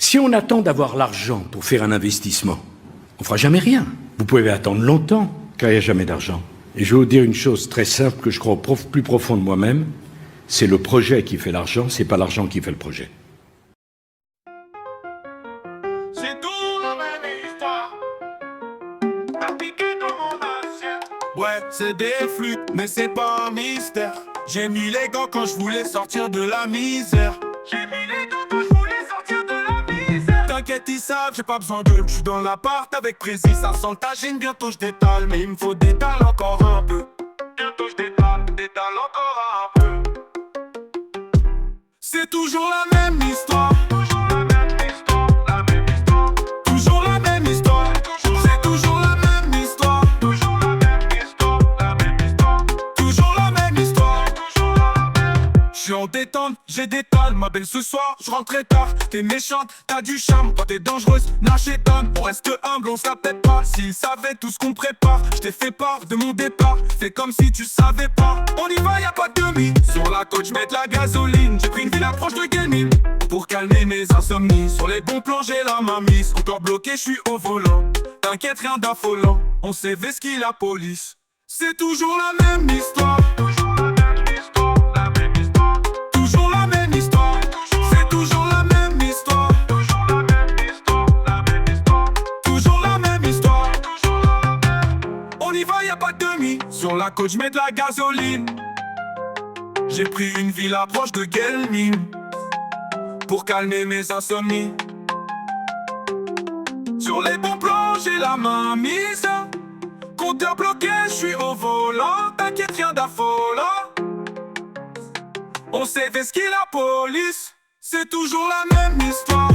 Si on attend d'avoir l'argent pour faire un investissement, on fera jamais rien. Vous pouvez attendre longtemps, car il n'y a jamais d'argent. Et je vais vous dire une chose très simple que je crois plus profond de moi-même, c'est le projet qui fait l'argent, c'est pas l'argent qui fait le projet. C'est tout la même histoire. T'as piqué dans mon assiette. Ouais, c'est des flûtes, mais c'est pas un mystère. J'ai mis les gants quand je voulais sortir de la misère. J'ai mis les gants quand je voulais sortir de la misère. T'inquiète, ils savent, j'ai pas besoin d'eux. Je suis dans l'appart avec Précis, ça sent le tagine. Bientôt je détale, mais il me faut détaler encore un peu. Bientôt je détale encore un peu. C'est toujours la même histoire. Toujours la même histoire, la même histoire. Toujours la même histoire. C'est toujours la même histoire. Toujours la même histoire, la même histoire. Toujours la même histoire. Toujours la même. J'suis en détente, j'ai détale, ma belle ce soir, je rentre très tard. T'es méchante, t'as du charme, toi t'es dangereuse, nage étonne. On reste humble, on s'appelle pas. S'ils savaient tout ce qu'on prépare, j't'ai fait part de mon départ. Fais comme si tu savais pas. On y va, y'a pas de demi. Sur la côte, j'mets de la gasoline. J'ai pris une ville approche de gaming pour calmer mes insomnies. Sur les bons plans, j'ai la main mise. Encore bloqué, j'suis au volant. T'inquiète, rien d'affolant. On sait qui la police. C'est toujours la même histoire. Toujours la même histoire, la même histoire. Toujours la même histoire. C'est toujours la même histoire. Toujours la même histoire, la même histoire. Toujours la même histoire. Toujours la même. On y va, y'a pas de demi. Sur la côte, j'mets de la gasoline. J'ai pris une villa proche de Guelmim pour calmer mes insomnies. Sur les bons plans, j'ai la main mise. Compteur bloqué, je suis au volant. T'inquiète, rien d'affolant. On sait ce qu'est la police. C'est toujours la même histoire.